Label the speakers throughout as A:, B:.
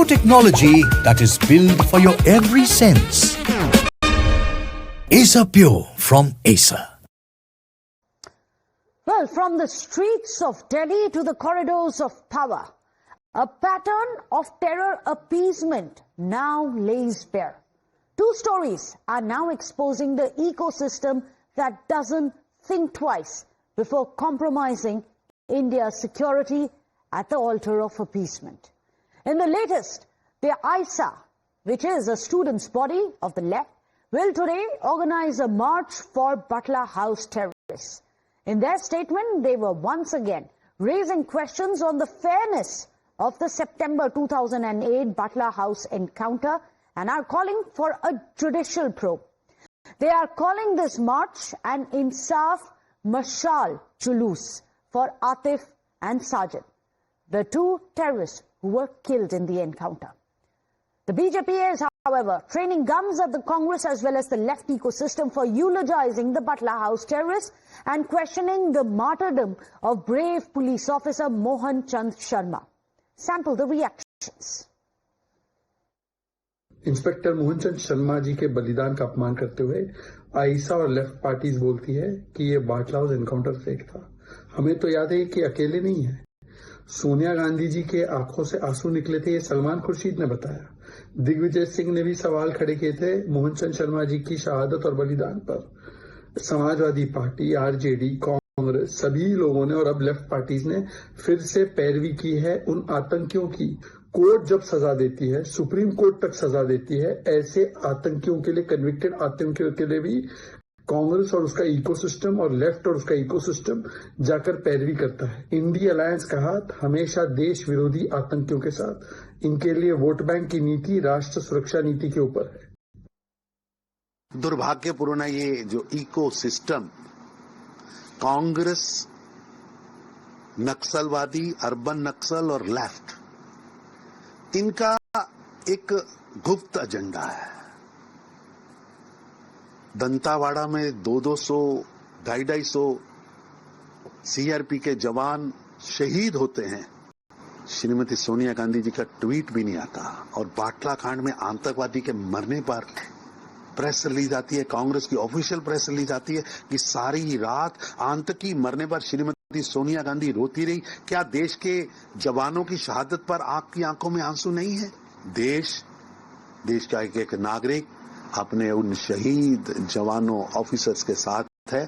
A: technology that is built for your every sense. AISA Pure from AISA.
B: Well, from the streets of Delhi to the corridors of power, a pattern of terror appeasement now lays bare. Two stories are now exposing the ecosystem that doesn't think twice before compromising India's security at the altar of appeasement. In the latest, the AISA, which is a students' body of the left, will today organize a march for Batla House terrorists. In their statement, they were once again raising questions on the fairness of the September 2008 Batla House encounter and are calling for a judicial probe. They are calling this march an Insaf Mashal Julus for Atif and Sajid, the two terrorists who were killed in the encounter. The BJP is, however, training guns at the Congress as well as the left ecosystem for eulogizing the Batla House terrorists and questioning the martyrdom of brave police officer Mohan Chand Sharma. Sample the reactions.
C: Inspector Mohan Chand Sharma ji के बलिदान का अपमान करते हुए I saw और left parties बोलती है कि ये बाटला हाउस एनकाउंटर फेक था। हमें तो याद है कि अकेले नहीं है। सोनिया गांधी जी के आंखों से आंसू निकले थे, ये सलमान खुर्शीद ने बताया। दिग्विजय सिंह ने भी सवाल खड़े किए थे मोहन चंद शर्मा जी की शहादत और बलिदान पर। समाजवादी पार्टी, आरजेडी, कांग्रेस, सभी लोगों ने और अब लेफ्ट पार्टीज ने फिर से पैरवी की है उन आतंकियों की। कोर्ट जब सजा देती है, सुप्रीम कोर्ट तक सजा देती है, ऐसे आतंकियों के लिए, कन्विक्टेड आतंकियों के लिए भी कांग्रेस और उसका इकोसिस्टम और लेफ्ट और उसका इकोसिस्टम जाकर पैरवी करता है। इंडी अलायंस का हाथ हमेशा देश विरोधी आतंकियों के साथ, इनके लिए वोट बैंक की नीति राष्ट्र सुरक्षा नीति के ऊपर है।
D: दुर्भाग्यपूर्ण ये जो इकोसिस्टम कांग्रेस, नक्सलवादी, अर्बन नक्सल और लेफ्ट, इनका एक गुप्त एजेंडा है। दंतावाड़ा में 200, 250 सीआरपी के जवान शहीद होते हैं, श्रीमती सोनिया गांधी जी का ट्वीट भी नहीं आता। और बाटला कांड में आतंकवादी के मरने पर प्रेस रिलीज आती है, कांग्रेस की ऑफिशियल प्रेस रिलीज आती है कि सारी रात आतंकी मरने पर श्रीमती सोनिया गांधी रोती रही। क्या देश के जवानों की शहादत पर आपकी आंखों में आंसू नहीं है? देश का एक नागरिक अपने उन शहीद जवानों, ऑफिसर्स के साथ है।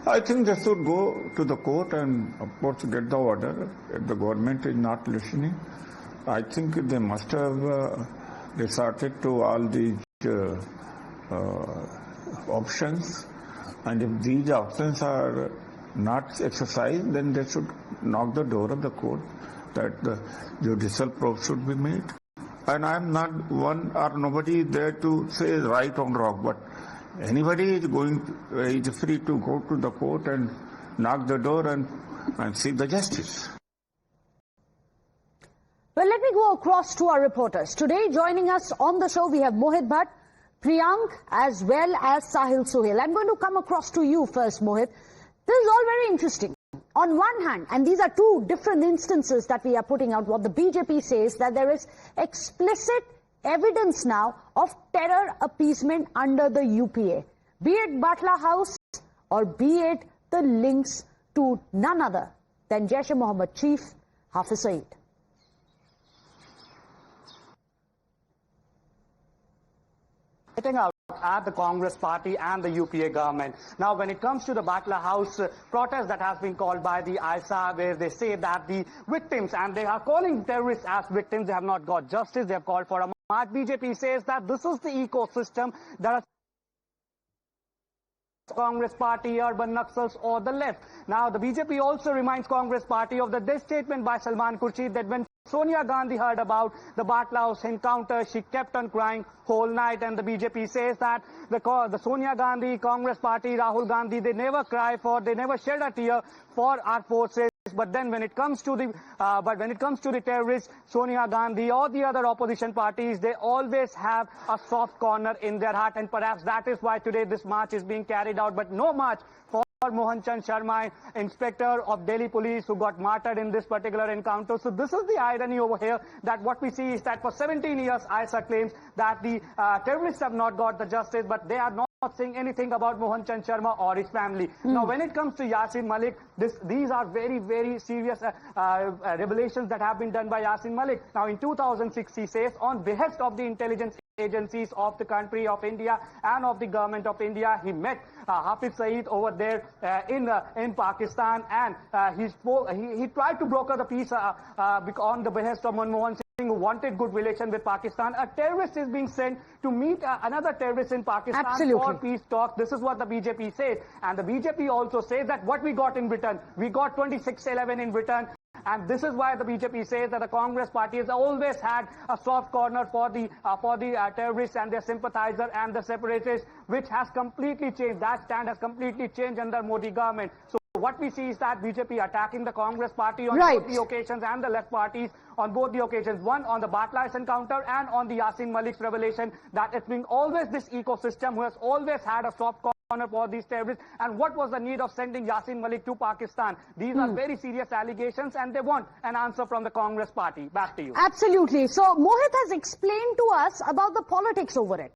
E: I think they should go to the court and, of course, get the order. If the government is not listening, I think they must have resorted to all these options. And if these options are not exercised, then they should knock the door of the court that the judicial probe should be made. And I am not one or nobody there to say right or wrong, but anybody is free to go to the court and knock the door and seek the justice.
B: Well, let me go across to our reporters. Today, joining us on the show, we have Mohit Bhatt, Priyank, as well as Sahil Sohail. I'm going to come across to you first, Mohit. This is all very interesting. On one hand, and these are two different instances that we are putting out, what the BJP says, that there is explicit evidence now of terror appeasement under the UPA, be it Batla House or be it the links to none other than Jaish-e-Mohammed chief Hafiz Saeed.
F: Out at the Congress party and the UPA government. Now, when it comes to the Batla House protest that has been called by the AISA, where they say that the victims, and they are calling terrorists as victims, they have not got justice, they have called for a march. BJP says that this is the ecosystem that are Congress party, urban Naxals or the left. Now, the BJP also reminds Congress party of the statement by Salman Khurshid that when Sonia Gandhi heard about the Batla House encounter, she kept on crying whole night. And the BJP says that the Sonia Gandhi, Congress party, Rahul Gandhi, they never they never shed a tear for our forces. But then when it comes to the terrorists, Sonia Gandhi or the other opposition parties, they always have a soft corner in their heart, and perhaps that is why today this march is being carried out. But no march for Mohan Chand Sharma, inspector of Delhi police who got martyred in this particular encounter. So this is the irony over here, that what we see is that for 17 years AISA claims that the terrorists have not got the justice, but they are not saying anything about Mohan Chand Sharma or his family. Now when it comes to Yasin Malik, these are very, very serious revelations that have been done by Yasin Malik. Now in 2006 he says, on behest of the intelligence agencies of the country of India and of the government of India, he met Hafiz Saeed over there in Pakistan, and he tried to broker the peace on the behest of Manmohan Singh, who wanted good relation with Pakistan. A terrorist is being sent to meet another terrorist in Pakistan for peace talks. This is what the BJP says, and the BJP also says that what we got in Britain, we got 2611 in Britain. And this is why the BJP says that the Congress party has always had a soft corner for the terrorists and their sympathizers and the separatists, which has completely changed. That stand has completely changed under Modi government. So what we see is that BJP attacking the Congress party on both the occasions, and the left parties on both the occasions. One on the Batla House encounter and on the Yasin Malik's revelation, that it's been always this ecosystem who has always had a soft corner for these terrorists. And what was the need of sending Yasin Malik to Pakistan? These are very serious allegations, and they want an answer from the Congress party. Back to you.
B: Absolutely. So Mohit has explained to us about the politics over it.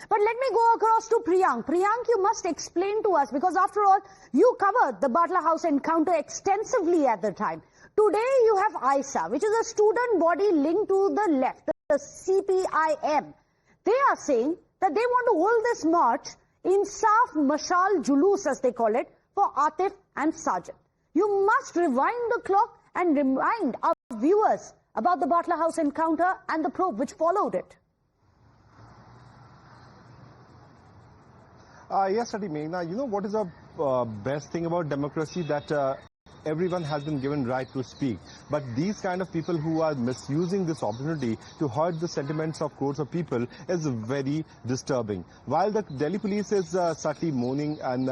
B: But let me go across to Priyank. Priyank, you must explain to us, because after all, you covered the Batla House encounter extensively at the time. Today you have AISA, which is a student body linked to the left, the CPIM. They are saying that they want to hold this march, Insaf Mashal Julus as they call it, for Atif and Sajid. You must rewind the clock and remind our viewers about the Batla House encounter and the probe which followed it.
G: Yes, Adi Meghna, you know what is the best thing about democracy? That everyone has been given right to speak. But these kind of people who are misusing this opportunity to hurt the sentiments of crores of people is very disturbing. While the Delhi police is certainly mourning and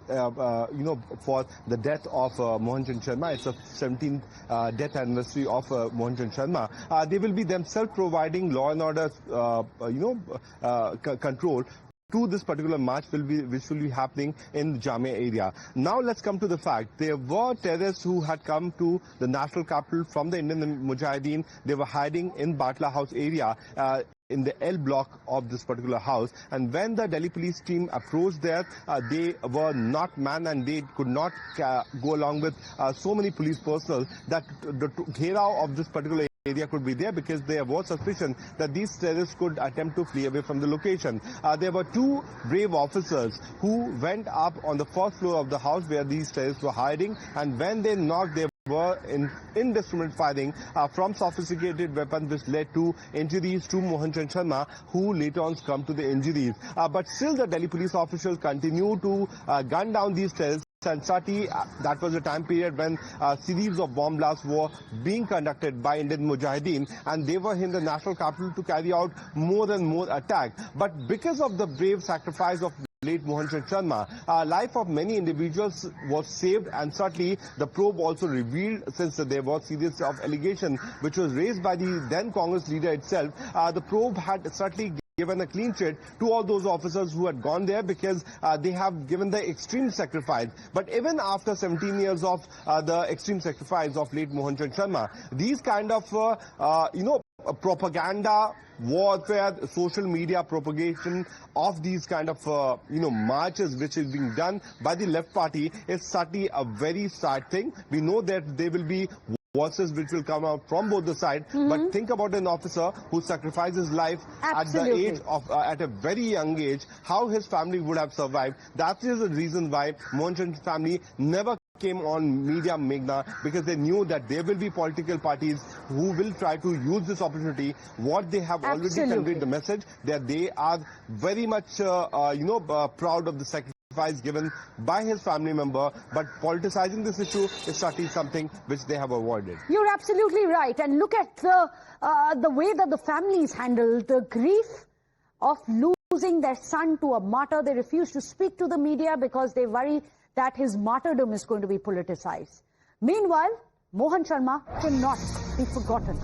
G: you know, for the death of Mohan Chand Sharma, it's a 17th death anniversary of Mohan Chand Sharma, they will be themselves providing law and order, you know, control to this particular march which will be happening in the Jamia area. Now let's come to the fact. There were terrorists who had come to the national capital from the Indian Mujahideen. They were hiding in Batla House area in the L block of this particular house, and when the Delhi police team approached there, they were not manned and they could not go along with so many police personnel that the gherav of this particular area could be there, because there was suspicion that these terrorists could attempt to flee away from the location. There were two brave officers who went up on the first floor of the house where these terrorists were hiding, and when they knocked, they were in indiscriminate firing from sophisticated weapons, which led to injuries to Mohan Chand Sharma, who later on succumbed to the injuries. But still the Delhi police officials continue to gun down these terrorists. And Sati, that was a time period when a series of bomb blasts were being conducted by Indian Mujahideen, and they were in the national capital to carry out more and more attacks. But because of the brave sacrifice of late Mohan Chand Sharma, life of many individuals was saved, and certainly the probe also revealed, since there was series of allegation which was raised by the then Congress leader itself, the probe had certainly given a clean sheet to all those officers who had gone there, because they have given the extreme sacrifice. But even after 17 years of the extreme sacrifice of late Mohan Chand Sharma, these kind of you know, propaganda, warfare, social media propagation of these kind of you know, marches which is being done by the left party is certainly a very sad thing. We know that there will be voices which will come out from both the sides, but think about an officer who sacrificed his life at the age of at a very young age, how his family would have survived. That is the reason why Mohan Chand's family never came on media, Meghna, because they knew that there will be political parties who will try to use this opportunity. What they have already conveyed the message that they are very much you know, proud of the sacrifice given by his family member, but politicizing this issue is certainly something which they have avoided.
B: You're absolutely right, and look at the way that the families handled the grief of losing their son to a martyr. They refuse to speak to the media because they worry that his martyrdom is going to be politicized. Meanwhile, Mohan Sharma cannot be forgotten.